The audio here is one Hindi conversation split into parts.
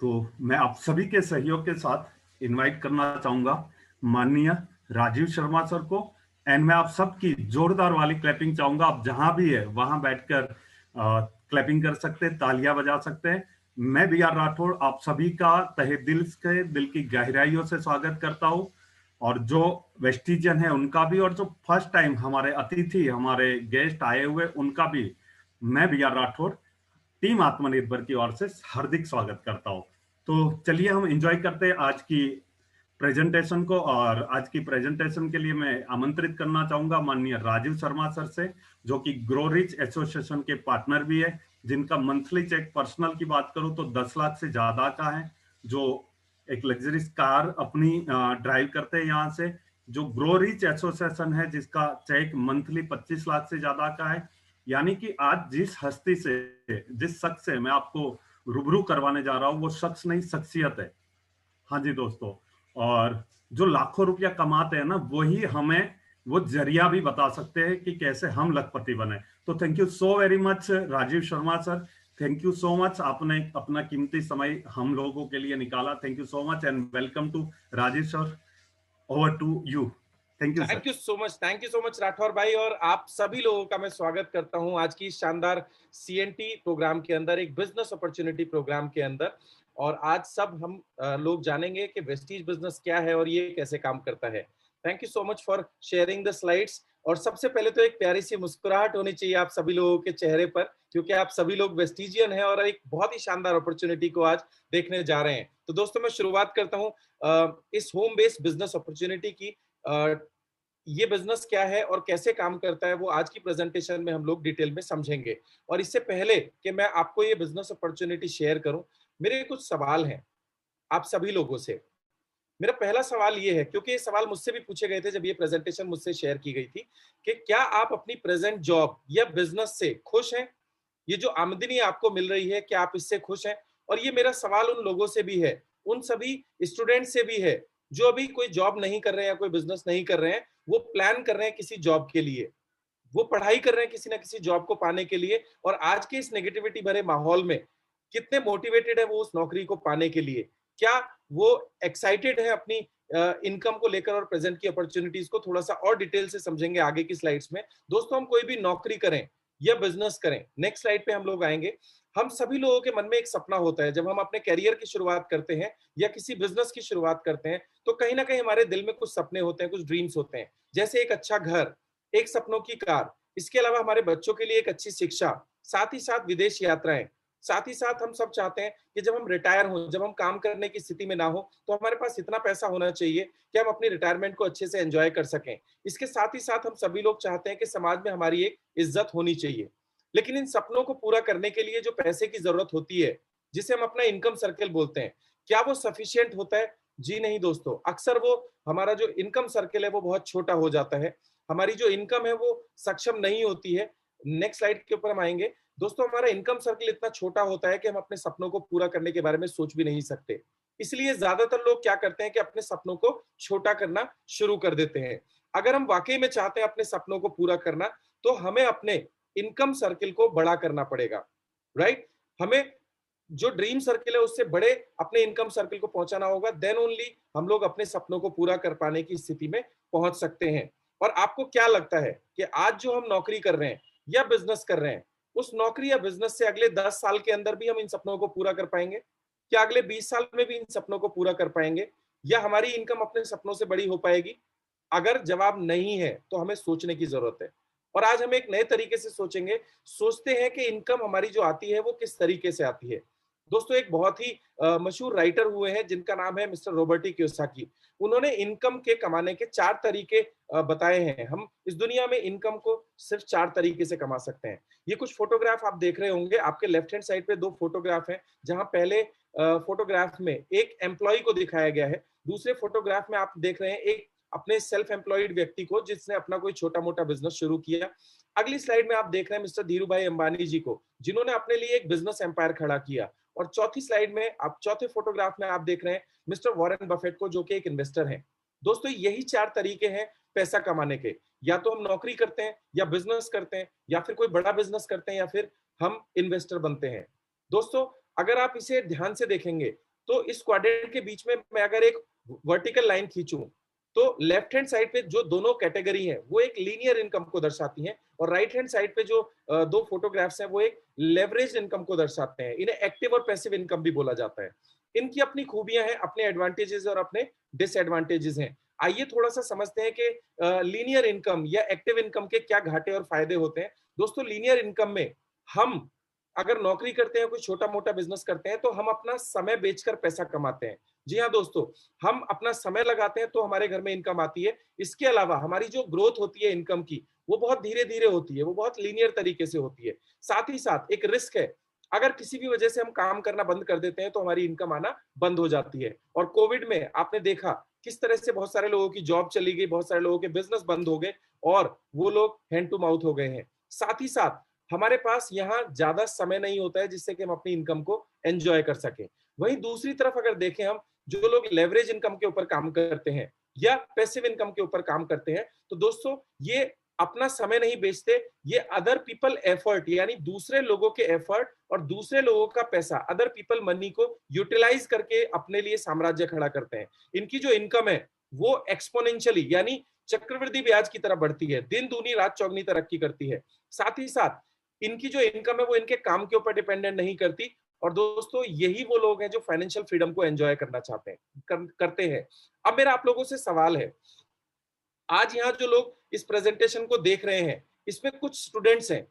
तो मैं आप सभी के सहयोग के साथ इनवाइट करना चाहूंगा माननीय राजीव शर्मा सर को। एंड मैं आप सबकी जोरदार वाली क्लैपिंग चाहूंगा। आप जहां भी है वहां बैठकर क्लैपिंग कर सकते हैं, तालियां बजा सकते हैं। मैं बी आर राठौड़ आप सभी का तहे दिल से, दिल की गहराइयों से स्वागत करता हूं। और जो वेस्टिजियन है उनका भी, और जो फर्स्ट टाइम हमारे अतिथि, हमारे गेस्ट आए हुए, उनका भी मैं बी आर राठौड़ टीम आत्मनिर्भर की ओर से हार्दिक स्वागत करता हूं। तो चलिए हम एंजॉय करते हैं आज की प्रेजेंटेशन को। और आज की प्रेजेंटेशन के लिए मैं आमंत्रित करना चाहूंगा माननीय राजीव शर्मा सर से, जो कि ग्रो रिच एसोसिएशन के पार्टनर भी है, जिनका मंथली चेक पर्सनल की बात करूं तो 10 लाख से ज्यादा का है, जो एक लग्जरीज कार अपनी ड्राइव करते हैं यहाँ से। जो ग्रो रिच एसोसिएशन है जिसका चेक मंथली 25 लाख से ज्यादा का है। यानी कि आज जिस हस्ती से, जिस शख्स से मैं आपको रूबरू करवाने जा रहा हूं, वो शख्स नहीं शख्सियत है। हाँ जी दोस्तों। और जो लाखों रुपया कमाते हैं ना, वही हमें वो जरिया भी बता सकते हैं कि कैसे हम लखपति बने। तो thank you so very much Rajeev Sharma sir. Thank you so much, आपने अपना कीमती समय हम लोगों के लिए निकाला। Thank you so much and welcome to Rajeev sir. Over to you. Thank you sir. Thank you so much Rathore भाई, और आप सभी लोगों का मैं स्वागत करता हूं आज की शानदार सीएनटी प्रोग्राम के अंदर, एक बिजनेस अपॉर्चुनिटी प्रोग्राम के अंदर। और आज सब हम लोग जानेंगे कि वेस्टीज बिजनेस क्या है और ये कैसे काम करता है। Thank you so much for sharing the slides. और सबसे पहले तो एक प्यारी सी मुस्कुराहट होनी चाहिए आप सभी लोगों के चेहरे पर, क्योंकि आप सभी लोग वेस्टिजियन हैं और एक बहुत ही शानदार अपॉर्चुनिटी को आज देखने जा रहे हैं। तो दोस्तों मैं शुरुआत करता हूं इस होम बेस्ड बिजनेस अपॉर्चुनिटी की। ये बिजनेस क्या है और कैसे काम करता है वो आज की प्रेजेंटेशन में हम लोग डिटेल में समझेंगे। और इससे पहले कि मैं आपको ये बिजनेस अपॉर्चुनिटी शेयर करूं, मेरे कुछ सवाल हैं आप सभी लोगों से। मेरा पहला सवाल ये है, क्योंकि ये सवाल मुझसे भी पूछे गए थे जब ये प्रेजेंटेशन मुझसे शेयर की गई थी, कि क्या आप अपनी प्रेजेंट जॉब या बिजनेस से खुश हैं? ये जो आमदनी आपको मिल रही है, क्या आप इससे खुश हैं? और ये मेरा सवाल उन लोगों से भी है, उन सभी स्टूडेंट से भी है जो अभी कोई जॉब नहीं कर रहे हैं या कोई बिजनेस नहीं कर रहे हैं, वो प्लान कर रहे हैं किसी जॉब के लिए, वो पढ़ाई कर रहे हैं किसी ना किसी जॉब को पाने के लिए। और आज के इस नेगेटिविटी भरे माहौल में कितने मोटिवेटेड है वो उस नौकरी को पाने के लिए? क्या वो एक्साइटेड है अपनी इनकम को लेकर? और प्रेजेंट की अपॉर्चुनिटीज को थोड़ा सा और डिटेल से समझेंगे आगे की स्लाइड्स में। दोस्तों, हम कोई भी नौकरी करें या बिजनेस करें, नेक्स्ट स्लाइड पे हम लोग आएंगे, हम सभी लोगों के मन में एक सपना होता है। जब हम अपने करियर की शुरुआत करते हैं या किसी बिजनेस की शुरुआत करते हैं, तो कहीं ना कहीं हमारे दिल में कुछ सपने होते हैं, कुछ ड्रीम्स होते हैं, जैसे एक अच्छा घर, एक सपनों की कार, इसके अलावा हमारे बच्चों के लिए एक अच्छी शिक्षा, साथ ही साथ विदेश यात्राएं। साथ ही साथ हम सब चाहते हैं कि जब हम रिटायर हों, जब हम काम करने की स्थिति में ना हो, तो हमारे पास इतना पैसा होना चाहिए कि हम अपनी रिटायरमेंट को अच्छे से एंजॉय कर सकें। इसके साथ ही साथ हम सभी लोग चाहते हैं कि समाज में हमारी एक इज्जत होनी चाहिए। लेकिन इन सपनों को पूरा करने के लिए जो पैसे की जरूरत होती है, जिसे हम अपना इनकम सर्कल बोलते हैं, क्या वो सफिशियंट होता है? जी नहीं दोस्तों, अक्सर वो हमारा जो इनकम सर्कल है वो बहुत छोटा हो जाता है, हमारी जो इनकम है वो सक्षम नहीं होती है। नेक्स्ट स्लाइड के ऊपर हम आएंगे। दोस्तों, हमारा इनकम सर्कल इतना छोटा होता है कि हम अपने सपनों को पूरा करने के बारे में सोच भी नहीं सकते। इसलिए ज्यादातर लोग क्या करते हैं कि अपने सपनों को छोटा करना शुरू कर देते हैं। अगर हम वाकई में चाहते हैं अपने सपनों को पूरा करना, तो हमें अपने इनकम सर्कल को बड़ा करना पड़ेगा, राइट? हमें जो ड्रीम सर्कल है उससे बड़े अपने इनकम सर्कल को पहुंचाना होगा, देन ओनली हम लोग अपने सपनों को पूरा कर पाने की स्थिति में पहुंच सकते हैं। और आपको क्या लगता है कि आज जो हम नौकरी कर रहे हैं या बिजनेस कर रहे हैं, उस नौकरी या बिजनेस से अगले 10 साल के अंदर भी हम इन सपनों को पूरा कर पाएंगे? क्या अगले 20 साल में भी इन सपनों को पूरा कर पाएंगे? या हमारी इनकम अपने सपनों से बड़ी हो पाएगी? अगर जवाब नहीं है तो हमें सोचने की जरूरत है। और आज हम एक नए तरीके से सोचेंगे, सोचते हैं कि इनकम हमारी जो आती है वो किस तरीके से आती है। दोस्तों, एक बहुत ही मशहूर राइटर हुए हैं जिनका नाम है मिस्टर रॉबर्ट कियोसाकी। उन्होंने इनकम के कमाने के 4 तरीके बताए हैं। हम इस दुनिया में इनकम को सिर्फ 4 तरीके से कमा सकते हैं। ये कुछ फोटोग्राफ आप देख रहे होंगे, आपके लेफ्ट हैंड साइड पे 2 फोटोग्राफ हैं, जहां पहले फोटोग्राफ में एक एम्प्लॉय को दिखाया गया है, दूसरे फोटोग्राफ में आप देख रहे हैं एक अपने सेल्फ एम्प्लॉयड व्यक्ति को जिसने अपना कोई छोटा मोटा बिजनेस शुरू किया। अगली स्लाइड में आप देख रहे हैं मिस्टर धीरू भाई अंबानी जी को, जिन्होंने अपने लिए एक बिजनेस एम्पायर खड़ा किया। और चौथी स्लाइड में आप, चौथे फोटोग्राफ में आप देख रहे हैं मिस्टर वॉरेन बफेट को, जो कि एक इन्वेस्टर हैं। दोस्तों, यही 4 तरीके हैं पैसा कमाने के। या तो हम नौकरी करते हैं, या बिजनेस करते हैं, या फिर कोई बड़ा बिजनेस करते हैं, या फिर हम इन्वेस्टर बनते हैं। दोस्तों, अगर आप इसे ध्यान से देखेंगे तो इस क्वाड्रेंट के बीच में मैं अगर एक वर्टिकल लाइन खींचूं तो लेफ्ट हैंड साइड पे जो दोनों कैटेगरी है वो एक लीनियर इनकम को दर्शाती हैं, और राइट हैंड साइड पे जो दो फोटोग्राफ्स हैं वो एक लेवरेज इनकम को दर्शाते हैं। इन्हें एक्टिव और पैसिव इनकम भी बोला जाता है। इनकी अपनी खूबियां हैं, अपने एडवांटेजेस और अपने डिसएडवांटेजेस हैं। आइए थोड़ा सा समझते हैं कि लीनियर इनकम या एक्टिव इनकम के क्या घाटे और फायदे होते हैं। दोस्तों, लीनियर इनकम में हम अगर नौकरी करते हैं, कोई छोटा मोटा बिजनेस करते हैं, तो हम अपना समय बेचकर पैसा कमाते हैं। जी हाँ दोस्तों, हम अपना समय लगाते हैं तो हमारे घर में इनकम आती है। इसके अलावा हमारी जो ग्रोथ होती है इनकम की, वो बहुत धीरे धीरे होती है, वो बहुत लीनियर तरीके से होती है। साथ ही साथ एक रिस्क है, अगर किसी भी वजह से हम काम करना बंद कर देते हैं तो हमारी इनकम आना बंद हो जाती है। और कोविड में आपने देखा किस तरह से बहुत सारे लोगों की जॉब चली गई, बहुत सारे लोगों के बिजनेस बंद हो गए और वो लोग हैंड टू माउथ हो गए हैं। साथ ही साथ हमारे पास यहाँ ज्यादा समय नहीं होता है जिससे कि हम अपनी इनकम को एंजॉय कर सकें। वहीं दूसरी तरफ अगर देखें हम, जो लोग लेवरेज इनकम के ऊपर काम करते हैं या पैसिव इनकम के ऊपर काम करते हैं, तो दोस्तों ये अपना समय नहीं बेचते, ये अदर पीपल एफर्ट यानी दूसरे लोगों के एफर्ट और दूसरे लोगों का पैसा, अदर पीपल मनी को यूटिलाइज करके अपने लिए साम्राज्य खड़ा करते हैं। इनकी जो इनकम है वो एक्सपोनेंशियली यानी चक्रवृद्धि ब्याज की तरह बढ़ती है, दिन दूनी रात चौगनी तरक्की करती है। साथ ही साथ इनकी जो इनकम है वो इनके काम के ऊपर डिपेंडेंट नहीं करती। और दोस्तों, यही वो लोग हैं जो फाइनेंशियल फ्रीडम को एंजॉय करना चाहते हैं, करते हैं। अब मेरा आप लोगों से सवाल है, आज यहाँ जो लोग इस प्रेजेंटेशन को देख रहे हैं, इसमें कुछ स्टूडेंट्स हैं,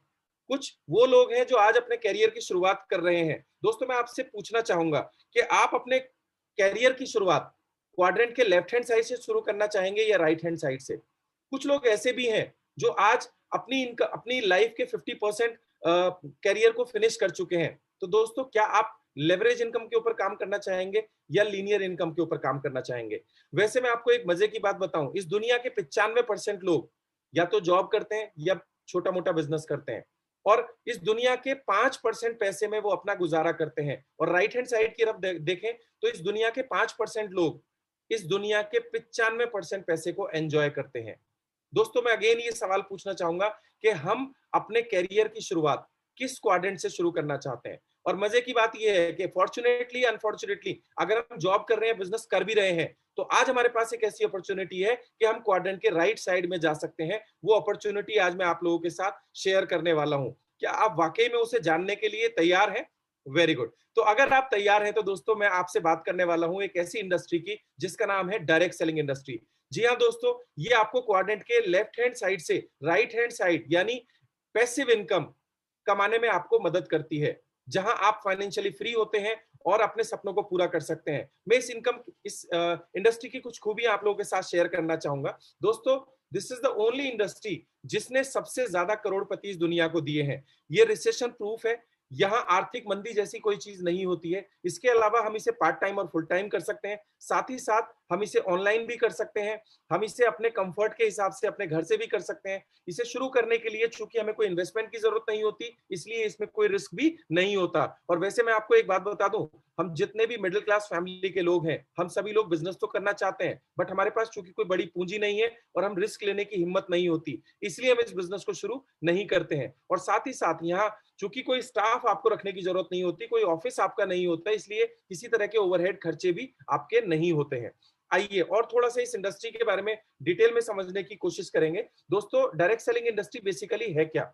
कुछ वो लोग हैं जो आज अपने करियर की शुरुआत कर रहे हैं। दोस्तों, मैं आपसे पूछना चाहूंगा कि आप अपने करियर की शुरुआत क्वाड्रेंट के लेफ्ट हैंड साइड से शुरू करना चाहेंगे या राइट हैंड साइड से? कुछ लोग ऐसे भी हैं जो आज अपनी लाइफ के 50% करियर को फिनिश कर चुके हैं। तो दोस्तों, क्या आप लेवरेज इनकम के ऊपर काम करना चाहेंगे या लीनियर इनकम के ऊपर काम करना चाहेंगे? वैसे मैं आपको एक मजे की बात बताऊं, इस दुनिया के 95% लोग या तो जॉब करते हैं या छोटा मोटा बिजनेस करते हैं, और इस दुनिया के 5% पैसे में वो अपना गुजारा करते हैं। और राइट हैंड साइड की तरफ देखें तो इस दुनिया के 5% लोग इस दुनिया के 95% पैसे को एंजॉय करते हैं। दोस्तों, मैं अगेन ये सवाल पूछना चाहूंगा कि हम अपने करियर की शुरुआत किस क्वाड्रेंट से शुरू करना चाहते हैं? और मजे की बात यह है कि फॉर्चुनेटली अनफॉर्चुनेटली अगर हम जॉब कर रहे हैं, बिजनेस कर भी रहे हैं, तो आज हमारे पास एक ऐसी अपॉर्चुनिटी है कि हम क्वाड्रेंट के राइट साइड में जा सकते हैं। वो अपॉर्चुनिटी आज मैं आप लोगों के साथ शेयर करने वाला हूं। क्या आप वाकई में उसे जानने के लिए तैयार हैं? Very good. तो अगर आप तैयार हैं तो दोस्तों, मैं आपसे बात करने वाला हूं एक ऐसी इंडस्ट्री की जिसका नाम है डायरेक्ट सेलिंग इंडस्ट्री। जी हाँ दोस्तों, ये आपको क्वाड्रेंट के लेफ्ट हैंड साइड से राइट हैंड साइड यानी पैसिव इनकम कमाने में आपको मदद करती है, जहां आप फाइनेंशियली फ्री होते हैं और अपने सपनों को पूरा कर सकते हैं। मैं इस इंडस्ट्री की कुछ खूबियां आप लोगों के साथ शेयर करना चाहूंगा। दोस्तों, this is the only industry जिसने सबसे ज्यादा करोड़पति इस दुनिया को दिए हैं। ये रिसेशन प्रूफ है, यहाँ आर्थिक मंदी जैसी कोई चीज नहीं होती है। इसके अलावा हम इसे पार्ट टाइम और फुल टाइम कर सकते हैं, साथ ही साथ हम इसे ऑनलाइन भी कर सकते हैं, हम इसे अपने कंफर्ट के हिसाब से अपने घर से भी कर सकते हैं। इसे शुरू करने के लिए चूंकि हमें कोई इन्वेस्टमेंट की जरूरत नहीं होती, इसलिए इसमें कोई रिस्क भी नहीं होता। और वैसे मैं आपको एक बात बता दूं, हम जितने भी मिडिल क्लास फैमिली के लोग हैं, हम सभी लोग बिजनेस तो करना चाहते हैं, बट हमारे पास चूंकि कोई बड़ी पूंजी नहीं है और हम रिस्क लेने की हिम्मत नहीं होती, इसलिए हम इस बिजनेस को शुरू नहीं करते हैं। और साथ ही साथ यहाँ चूंकि कोई स्टाफ आपको रखने की जरूरत नहीं होती, कोई ऑफिस आपका नहीं होता, इसलिए किसी तरह के ओवरहेड खर्चे भी आपके नहीं होते हैं। आइए और थोड़ा सा इस इंडस्ट्री के बारे में डिटेल में समझने की कोशिश करेंगे। दोस्तों, डायरेक्ट सेलिंग इंडस्ट्री बेसिकली है क्या?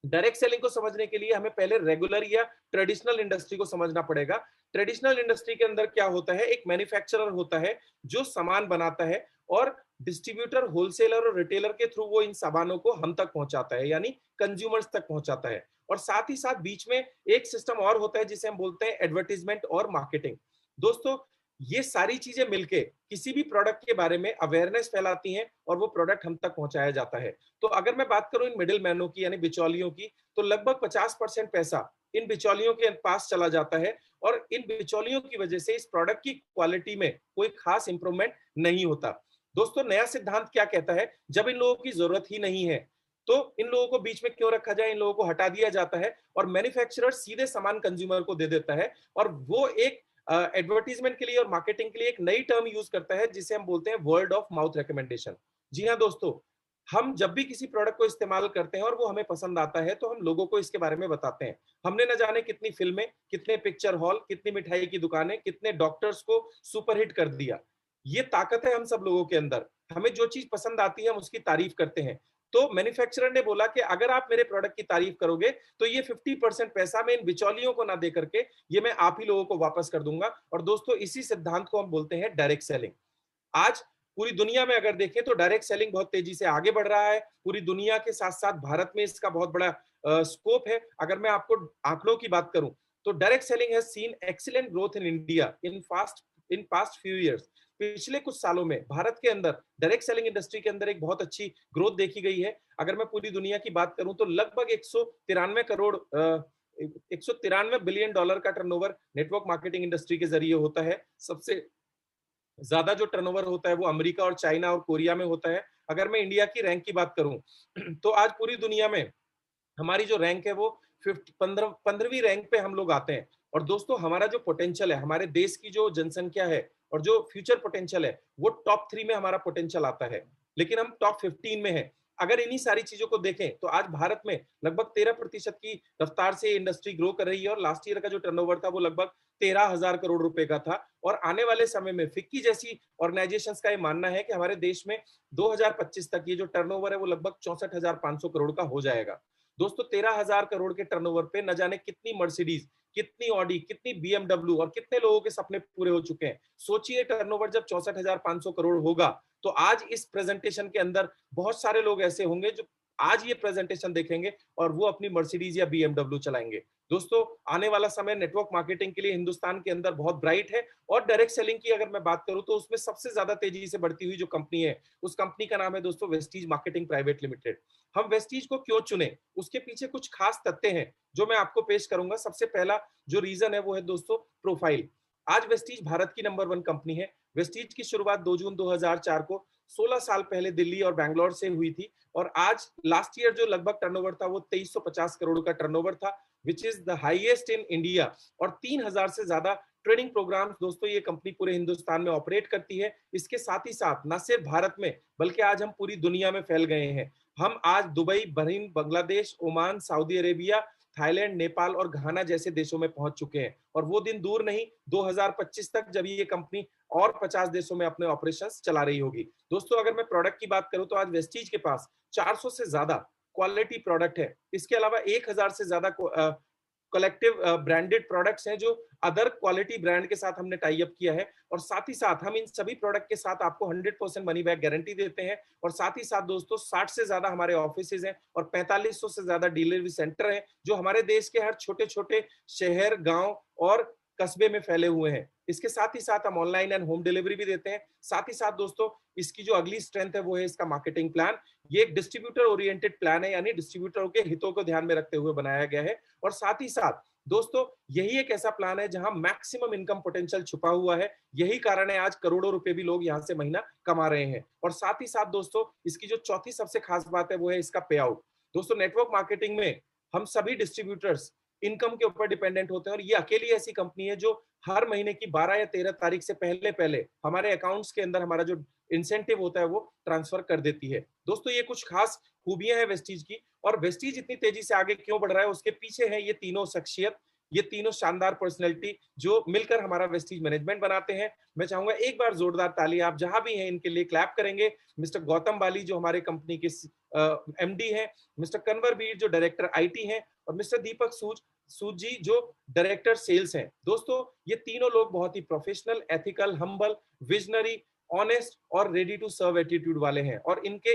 डायरेक्ट सेलिंग को समझने के लिए हमें पहले रेगुलर या ट्रेडिशनल इंडस्ट्री को समझना पड़ेगा। ट्रेडिशनल इंडस्ट्री के अंदर क्या होता है, एक मैन्युफैक्चरर होता है जो सामान बनाता है और डिस्ट्रीब्यूटर, होलसेलर और रिटेलर के थ्रू वो इन सामानों को हम तक पहुंचाता है, यानी कंज्यूमर्स तक पहुंचाता है। और साथ ही साथ बीच में एक सिस्टम और होता है जिसे हम बोलते हैं एडवर्टीजमेंट और मार्केटिंग। दोस्तों, ये सारी चीजें मिलके किसी भी प्रोडक्ट के बारे में अवेयरनेस फैलाती हैं और वो प्रोडक्ट हम तक पहुंचाया जाता है। तो अगर मैं बात करूं इन मिडिल मैनों की यानी बिचौलियों की, तो लगभग 50% पैसा इन बिचौलियों के पास चला जाता है और इन बिचौलियों की वजह से इस प्रोडक्ट की क्वालिटी में कोई खास इंप्रूवमेंट नहीं होता। दोस्तों, नया सिद्धांत क्या कहता है, जब इन लोगों की जरूरत ही नहीं है तो इन लोगों को बीच में क्यों रखा जाए, इन लोगों को हटा दिया जाता है और मैन्युफैक्चरर सीधे सामान कंज्यूमर को दे देता है। और वो एक एडवर्टीजमेंट के लिए और मार्केटिंग के लिए एक नई टर्म यूज करता है जिसे हम बोलते हैं वर्ड ऑफ माउथ रिकमेंडेशन। जी हाँ दोस्तों, हम जब भी किसी प्रोडक्ट को इस्तेमाल करते हैं और वो हमें पसंद आता है, तो हम लोगों को इसके बारे में बताते हैं। हमने न जाने कितनी फिल्में, कितने पिक्चर हॉल, कितनी मिठाई की दुकानें, कितने डॉक्टर्स को सुपरहिट कर दिया। ये ताकत है हम सब लोगों के अंदर। हमें जो चीज पसंद आती है हम उसकी तारीफ करते हैं। तो मैन्युफैक्चरर ने बोला कि अगर आप मेरे प्रोडक्ट की तारीफ करोगे तो ये 50% पैसा मैं इन बिचौलियों को ना दे करके ये मैं आप ही लोगों को वापस कर दूंगा। और दोस्तों, इसी सिद्धांत को हम बोलते हैं डायरेक्ट सेलिंग। आज पूरी दुनिया में अगर देखें तो डायरेक्ट सेलिंग बहुत तेजी से आगे बढ़ रहा है। पूरी दुनिया के साथ साथ भारत में इसका बहुत बड़ा स्कोप है। अगर मैं आपको आंकड़ों की बात करूं तो direct selling has seen excellent growth in India in past few years. पिछले कुछ सालों में भारत के अंदर डायरेक्ट सेलिंग इंडस्ट्री के अंदर एक बहुत अच्छी ग्रोथ देखी गई है। अगर मैं पूरी दुनिया की बात करूं तो लगभग 193 बिलियन डॉलर का टर्नओवर नेटवर्क मार्केटिंग इंडस्ट्री के जरिए होता है। सबसे ज्यादा जो टर्नओवर होता है वो अमेरिका और चाइना और कोरिया में होता है। अगर मैं इंडिया की रैंक की बात करूं तो आज पूरी दुनिया में हमारी जो रैंक है वो 15वीं रैंक पे हम लोग आते हैं। और दोस्तों, हमारा जो पोटेंशियल है, हमारे देश की जो जनसंख्या है और जो फ्यूचर पोटेंशियल है, वो टॉप 3 में हमारा पोटेंशियल आता है, लेकिन हम टॉप 15 में हैं। अगर इन्हीं सारी चीजों को देखें तो आज भारत में लगभग 13% की रफ्तार से इंडस्ट्री ग्रो कर रही है और लास्ट ईयर का जो टर्नओवर था वो लगभग 13,000 करोड़ रुपए का था। और आने वाले समय में फिक्की जैसी ऑर्गेनाइजेशंस का ये मानना है कि हमारे देश में 2025 तक ये जो टर्नओवर है वो लगभग 64,500 करोड़ का हो जाएगा। दोस्तों, 13,000 करोड़ के टर्नओवर पे न जाने कितनी मर्सिडीज, कितनी ऑडी, कितनी बीएमडब्ल्यू और कितने लोगों के सपने पूरे हो चुके हैं। सोचिए, टर्नओवर जब 64,500 करोड़ होगा तो आज इस प्रेजेंटेशन के अंदर बहुत सारे लोग ऐसे होंगे जो आज ये प्रेजेंटेशन देखेंगे और वो अपनी मर्सिडीज या बीएमडब्ल्यू चलाएंगे। दोस्तों, आने वाला समय नेटवर्क मार्केटिंग के लिए हिंदुस्तान के अंदर बहुत ब्राइट है। और डायरेक्ट सेलिंग की अगर मैं बात करूं तो उसमें सबसे ज्यादा तेजी से बढ़ती हुई जो कंपनी है, उस कंपनी का नाम है दोस्तों वेस्टीज मार्केटिंग प्राइवेट लिमिटेड। हम वेस्टीज को क्यों चुने, उसके पीछे कुछ खास तथ्य हैं जो मैं आपको पेश करूंगा। सबसे पहला जो रीजन है वो है दोस्तों प्रोफाइल। आज वेस्टीज भारत की नंबर 1 कंपनी है। वेस्टीज की शुरुआत 2 जून 2004 को 16 साल पहले दिल्ली और बैंगलोर से हुई थी। और आज लास्ट ईयर जो लगभग टर्नओवर था वो 2350 करोड़ का टर्नओवर था, which is the highest in India. और 3000 से ज्यादा ट्रेनिंग प्रोग्राम्स दोस्तों ये कंपनी पूरे हिंदुस्तान में ऑपरेट करती है। इसके साथ ही साथ न सिर्फ भारत में बल्कि आज हम पूरी दुनिया में फैल गए हैं। हम आज Dubai, Bahrain, Bangladesh, Oman, Saudi Arabia, Thailand, Nepal और घाना जैसे देशों में पहुंच चुके हैं। और वो दिन दूर नहीं, 2025 तक जब ये कंपनी और 50 देशों में अपने ऑपरेशंस चला रही होगी। दोस्तों, अगर मैं प्रोडक्ट की बात करूं तो आज वेस्टीज के पास 400 से ज्यादा क्वालिटी प्रोडक्ट है। इसके अलावा 1000 से ज्यादा कलेक्टिव ब्रांडेड प्रोडक्ट्स हैं जो अदर क्वालिटी ब्रांड के साथ हमने टाई अप किया है। और साथ ही साथ हम इन सभी प्रोडक्ट के साथ आपको 100% मनी बैक गारंटी देते हैं। और साथ ही साथ दोस्तों 60 से ज्यादा हमारे ऑफिसेज हैं और 4500 से ज्यादा डिलीवरी सेंटर हैं जो हमारे देश के हर छोटे छोटे शहर, गांव और कस्बे में फैले हुए हैं। इसके साथ ही साथ हम ऑनलाइन एंड होम डिलीवरी भी देते हैं। साथ ही साथ दोस्तों इसकी जो अगली स्ट्रेंथ है वो है इसका मार्केटिंग प्लान। ये एक डिस्ट्रीब्यूटर ओरिएंटेड प्लान है, यानी डिस्ट्रीब्यूटरों के हितों को ध्यान में रखते हुए बनाया गया है। और साथ ही साथ दोस्तों यही एक ऐसा प्लान है जहां मैक्सिमम इनकम पोटेंशियल छुपा हुआ है। यही कारण है आज करोड़ों रुपए भी लोग यहां से महीना कमा रहे हैं। और साथ ही साथ दोस्तों इसकी जो चौथी सबसे खास बात है वो है इसका पे आउट। दोस्तों, नेटवर्क मार्केटिंग में हम सभी डिस्ट्रीब्यूटर्स इनकम के ऊपर डिपेंडेंट होते हैं और ये अकेली ऐसी कंपनी है जो हर महीने की 12 या 13 तारीख से पहले पहले हमारे अकाउंट्स के अंदर हमारा जो इंसेंटिव होता है वो ट्रांसफर कर देती है। दोस्तों, ये कुछ खास खूबियां हैं वेस्टीज की। और वेस्टीज इतनी तेजी से आगे क्यों बढ़ रहा है उसके पीछे है ये तीनों शख्सियत, ये तीनों शानदार पर्सनैलिटी जो मिलकर हमारा वेस्टीज मैनेजमेंट बनाते हैं। मैं चाहूंगा एक बार जोरदार ताली आप जहां भी हैं इनके लिए क्लैप करेंगे। मिस्टर गौतम बाली जो हमारे कंपनी के एमडी हैं, मिस्टर कन्वर वीर जो डायरेक्टर आईटी हैं और मिस्टर दीपक सूद जी जो डायरेक्टर सेल्स हैं। दोस्तों, ये तीनों लोग बहुत ही professional, ethical, humble, visionary, honest और रेडी टू सर्व एटीट्यूड वाले हैं। और इनके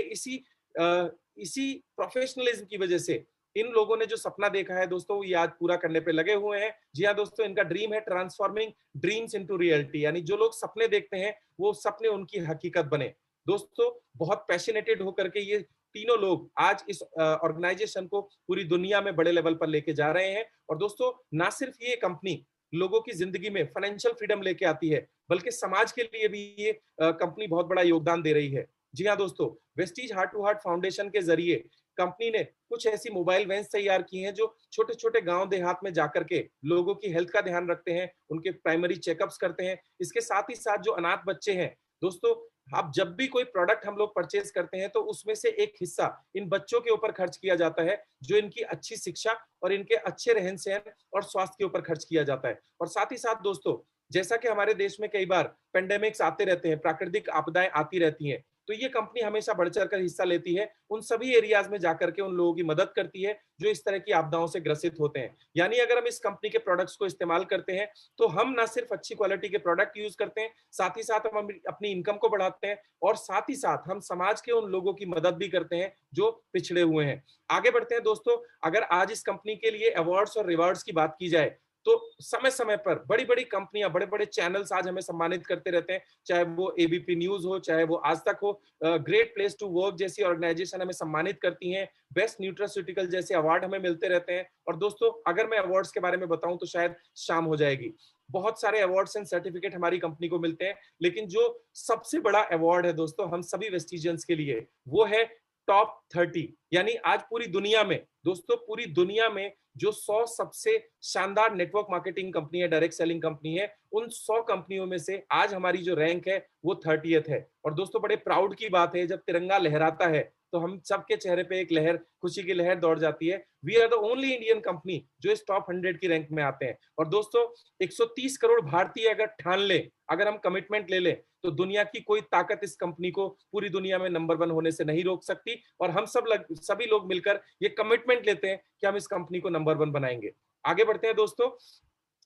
इसी प्रोफेशनलिज्म की वजह से इन लोगों ने जो सपना देखा है दोस्तों ये आज पूरा करने पे लगे हुए हैं। जी हाँ दोस्तों, इनका ड्रीम है ट्रांसफॉर्मिंग ड्रीम्स इनटू रियलिटी, यानी जो लोग सपने देखते हैं वो सपने उनकी हकीकत बने। दोस्तों, बहुत पैशनेटेड होकर के ये तीनों लोग आज इस ऑर्गेनाइजेशन को पूरी दुनिया में बड़े लेवल पर लेके जा रहे हैं। और दोस्तों, ना सिर्फ ये कंपनी लोगों की जिंदगी में फाइनेंशियल फ्रीडम लेके आती है बल्कि समाज के लिए भी ये कंपनी बहुत बड़ा योगदान दे रही है। जी हाँ दोस्तों, Vestige heart to heart foundation के जरिए कंपनी ने कुछ ऐसी मोबाइल वैन्स तैयार की हैं जो छोटे छोटे गांव देहात में जाकर के लोगों की हेल्थ का ध्यान रखते हैं, उनके प्राइमरी चेकअप्स करते हैं। इसके साथ ही साथ जो अनाथ बच्चे हैं दोस्तों, अब जब भी कोई प्रोडक्ट हम लोग परचेज करते हैं तो उसमें से एक हिस्सा इन बच्चों के ऊपर खर्च किया जाता है, जो इनकी अच्छी शिक्षा और इनके अच्छे रहन सहन और स्वास्थ्य के ऊपर खर्च किया जाता है। और साथ ही साथ दोस्तों, जैसा कि हमारे देश में कई बार पेंडेमिक्स आते रहते हैं, प्राकृतिक आपदाएं आती रहती हैं, तो ये कंपनी हमेशा बढ़ चढ़ कर हिस्सा लेती है, उन सभी एरियाज में जाकर के उन लोगों की मदद करती है जो इस तरह की आपदाओं से ग्रसित होते हैं। यानी अगर हम इस कंपनी के प्रोडक्ट्स को इस्तेमाल करते हैं तो हम ना सिर्फ अच्छी क्वालिटी के प्रोडक्ट यूज करते हैं, साथ ही साथ हम अपनी इनकम को बढ़ाते हैं और साथ ही साथ हम समाज के उन लोगों की मदद भी करते हैं जो पिछड़े हुए हैं। आगे बढ़ते हैं दोस्तों, अगर आज इस कंपनी के लिए अवार्ड्स और रिवार्ड्स की बात की जाए तो समय समय पर बड़ी बड़ी कंपनियां, बड़े बड़े चैनल्स आज हमें सम्मानित करते रहते हैं, चाहे वो एबीपी न्यूज हो, चाहे वो आज तक हो, ग्रेट प्लेस टू वर्क जैसी ऑर्गेनाइजेशन हमें सम्मानित करती हैं, बेस्ट न्यूट्रास्यूटिकल जैसे अवार्ड हमें मिलते रहते हैं। और दोस्तों, अगर मैं अवार्ड्स के बारे में बताऊं तो शायद शाम हो जाएगी। बहुत सारे अवार्ड्स एंड सर्टिफिकेट हमारी कंपनी को मिलते हैं, लेकिन जो सबसे बड़ा अवार्ड है दोस्तों हम सभी वेस्टिजियंस के लिए, वो है टॉप 30। यानी आज पूरी दुनिया में दोस्तों, पूरी दुनिया में जो 100 सबसे शानदार नेटवर्क मार्केटिंग कंपनी है, डायरेक्ट सेलिंग कंपनी है, उन 100 कंपनियों में से आज हमारी जो रैंक है वो 30th है। और दोस्तों, बड़े प्राउड की बात है, जब तिरंगा लहराता है तो हम सबके चेहरे पे एक लहर, खुशी की लहर दौड़ जाती है। We are the only Indian company जो इस टॉप 100 की रैंक में आते हैं। और दोस्तों, 130 करोड़ भारतीय अगर ठान ले, अगर हम कमिटमेंट ले लें, तो दुनिया की कोई ताकत इस कंपनी को पूरी दुनिया में नंबर 1 होने से नहीं रोक सकती। और हम सभी लोग मिलकर ये कमिटमेंट लेते हैं कि हम इस कंपनी को नंबर 1 बनाएंगे। आगे बढ़ते हैं दोस्तों,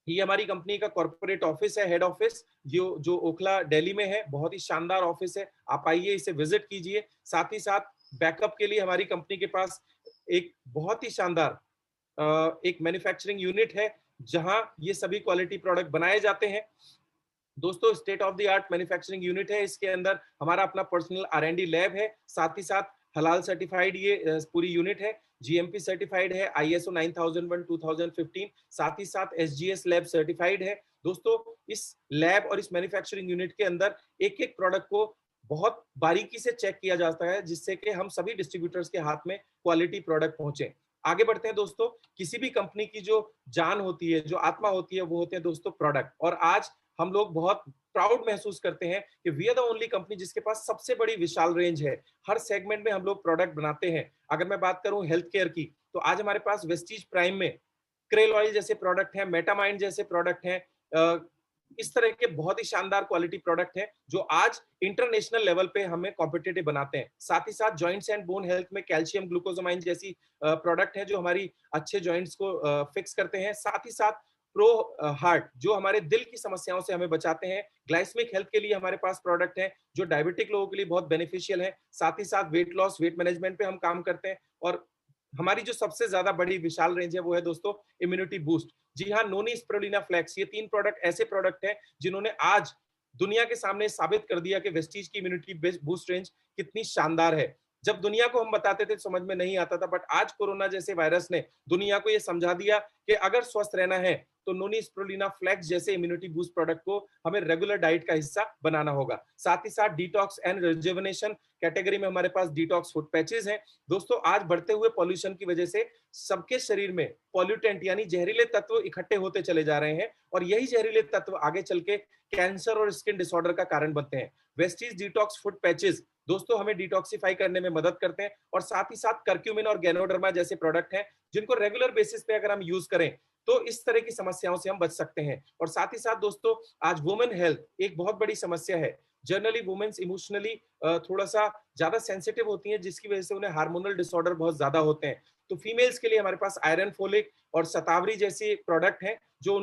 ये हमारी कंपनी का कॉर्पोरेट ऑफिस है, हेड ऑफिस, जो ओखला दिल्ली में है। बहुत ही शानदार ऑफिस है, आप आइए, इसे विजिट कीजिए। साथ ही साथ बैकअप के लिए हमारी कंपनी के पास एक बहुत ही शानदार एक मैन्युफैक्चरिंग यूनिट है, जहां ये सभी क्वालिटी प्रोडक्ट बनाए जाते हैं। दोस्तों, state of the art manufacturing unit है, इसके अंदर हमारा अपना पर्सनल R&D लैब है, साथ ही साथ हलाल सर्टिफाइड ये पूरी यूनिट है, GMP सर्टिफाइड है, ISO 9001 2015, साथ ही साथ SGS लैब सर्टिफाइड है। दोस्तों, इस लैब और इस मैन्युफैक्चरिंग यूनिट के अंदर एक एक प्रोडक्ट को बहुत बारीकी से चेक किया जाता है, जिससे कि हम सभी डिस्ट्रीब्यूटर्स के हाथ में क्वालिटी प्रोडक्ट पहुंचे। आगे बढ़ते हैं दोस्तों, किसी भी कंपनी की जो जान होती है, जो आत्मा होती है, वो होते हैं दोस्तों प्रोडक्ट। और आज हम लोग बहुत प्राउड महसूस करते हैं कि we are the only company जिसके पास सबसे बड़ी विशाल रेंज है। हर सेगमेंट में हम लोग प्रोडक्ट बनाते हैं। अगर मैं बात करूं हेल्थ केयर की, तो आज हमारे पास वेस्टीज प्राइम में क्रेल ऑयल जैसे प्रोडक्ट हैं, मेटामाइंड जैसे प्रोडक्ट हैं, इस तरह के बहुत ही शानदार क्वालिटी प्रोडक्ट हैं जो आज इंटरनेशनल लेवल पे हमें कॉम्पिटिटिव बनाते हैं। साथ ही साथ जॉइंट्स एंड बोन हेल्थ में कैल्शियम ग्लूकोजामाइन जैसी प्रोडक्ट है जो हमारी अच्छे जॉइंट्स को फिक्स करते हैं। साथ ही साथ प्रो हार्ट जो हमारे दिल की समस्याओं से हमें बचाते हैं। ग्लाइस्मिक हेल्थ के लिए हमारे पास प्रोडक्ट है जो डायबिटिक लोगों के लिए बहुत बेनिफिशियल है। साथ ही साथ वेट लॉस, वेट मैनेजमेंट पे हम काम करते हैं। और हमारी जो सबसे ज्यादा बड़ी विशाल रेंज है वो है दोस्तों इम्यूनिटी बूस्ट। जी हाँ, नोनी, स्पिरुलिना, फ्लेक्स, ये 3 प्रोडक्ट ऐसे प्रोडक्ट हैं जिन्होंने आज दुनिया के सामने साबित कर दिया कि वेस्टीज की इम्यूनिटी बूस्ट रेंज कितनी शानदार है। जब दुनिया को हम बताते थे समझ में नहीं आता था, बट आज कोरोना जैसे वायरस ने दुनिया को यह समझा दिया कि अगर स्वस्थ रहना है तो नोनी, स्पिरुलिना, फ्लेक्स जैसे इम्यूनिटी बूस्ट प्रोडक्ट को हमें रेगुलर डाइट का हिस्सा बनाना होगा। साथ ही साथ डिटॉक्स एंड रिजुवेनेशन कैटेगरी में हमारे पास डिटॉक्स फूड पैचेस हैं। दोस्तों, आज बढ़ते हुए पॉल्यूशन की वजह से सबके शरीर में पॉल्यूटेंट यानी जहरीले तत्व इकट्ठे होते चले जा रहे हैं और यही जहरीले तत्व आगे चल के कैंसर और स्किन डिसऑर्डर का कारण बनते हैं। वेस्टीज डिटॉक्स फूड पैचेस दोस्तों हमें डिटॉक्सिफाई करने में मदद करते हैं और साथ ही साथ कर्क्यूमिन और गैनोडर्मा जैसे प्रोडक्ट हैं जिनको रेगुलर बेसिस पे अगर हम यूज करें तो इस तरह की समस्याओं से हम बच सकते हैं। और साथ ही साथ दोस्तों, आज वुमेन हेल्थ एक बहुत बड़ी समस्या है। जनरली वुमेन्स इमोशनली थोड़ा सा ज्यादा सेंसिटिव होती हैं, जिसकी वजह से उन्हें हार्मोनल डिसऑर्डर बहुत ज्यादा होते हैं। तो फीमेल्स के लिए हमारे पास आयरन, फोलिक और शतावरी जैसे प्रोडक्ट हैं जो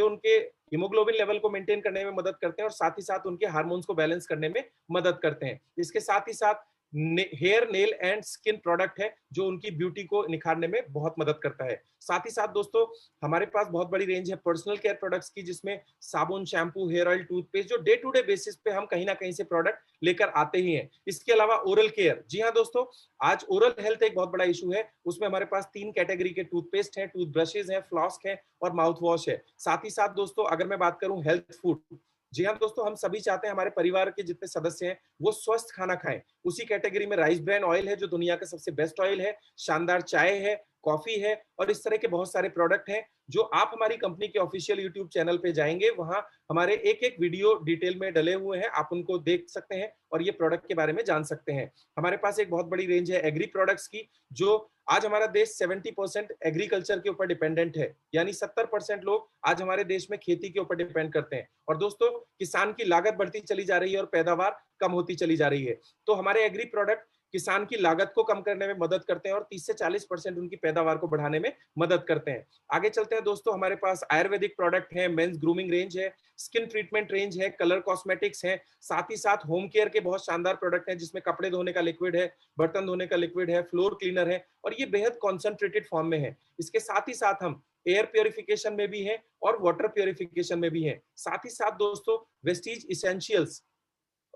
उनके हीमोग्लोबिन लेवल को मेंटेन करने में मदद करते हैं और साथ ही साथ उनके हार्मोन्स को बैलेंस करने में मदद करते हैं। इसके साथ ही साथ hair, nail and skin product है जो उनकी ब्यूटी को निखारने में बहुत मदद करता है। साथ ही साथ दोस्तों, हमारे पास बहुत बड़ी रेंज है पर्सनल केयर प्रोडक्ट्स की, जिसमें साबुन, शैम्पू, हेयर ऑयल, टूथपेस्ट जो डे टू डे बेसिस पे हम कहीं ना कहीं से प्रोडक्ट लेकर आते ही हैं। इसके अलावा ओरल केयर, जी हाँ दोस्तों, आज ओरल हेल्थ एक बहुत बड़ा इशू है। उसमें हमारे पास 3 कैटेगरी के टूथपेस्ट हैं, टूथब्रशेज हैं, फ्लॉस्क है और माउथ वॉश है। साथ ही साथ दोस्तों, अगर मैं बात करूं हेल्थ फूड, जी हाँ दोस्तों, हम सभी चाहते हैं हमारे परिवार के जितने सदस्य हैं वो स्वस्थ खाना खाएं। उसी कैटेगरी में राइस ब्रान ऑयल है जो दुनिया का सबसे बेस्ट ऑयल है, शानदार चाय है, कॉफी है और इस तरह के बहुत सारे प्रोडक्ट हैं जो आप हमारी कंपनी के ऑफिशियल यूट्यूब चैनल पे जाएंगे, वहां हमारे एक एक वीडियो डिटेल में डले हुए हैं, आप उनको देख सकते हैं और ये प्रोडक्ट के बारे में जान सकते हैं। हमारे पास एक बहुत बड़ी रेंज है एग्री प्रोडक्ट्स की, जो आज हमारा देश 70% एग्रीकल्चर के ऊपर डिपेंडेंट है, यानी 70% लोग आज हमारे देश में खेती के ऊपर डिपेंड करते हैं। और दोस्तों, किसान की लागत बढ़ती चली जा रही है और पैदावार कम होती चली जा रही है, तो हमारे एग्री प्रोडक्ट किसान की लागत को कम करने में मदद करते हैं और 30 से 40% उनकी पैदावार को बढ़ाने में मदद करते हैं। आगे चलते हैं दोस्तों, हमारे पास आयुर्वेदिक प्रोडक्ट है, मेंस ग्रूमिंग रेंज है, स्किन ट्रीटमेंट रेंज है, कलर कॉस्मेटिक्स है, साथ ही साथ होम केयर के बहुत शानदार प्रोडक्ट हैं जिसमें कपड़े धोने का लिक्विड है, बर्तन धोने का लिक्विड है, फ्लोर क्लीनर है और ये बेहद कॉन्सेंट्रेटेड फॉर्म में है। इसके साथ ही साथ हम एयर प्योरिफिकेशन में भी हैं और वाटर प्योरिफिकेशन में भी हैं। साथ ही साथ दोस्तों, वेस्टीज इसेंशियल्स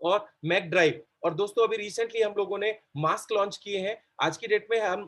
और मैक ड्राइव, और दोस्तों अभी रिसेंटली हम लोगों ने मास्क लॉन्च किए हैं। आज की डेट में हम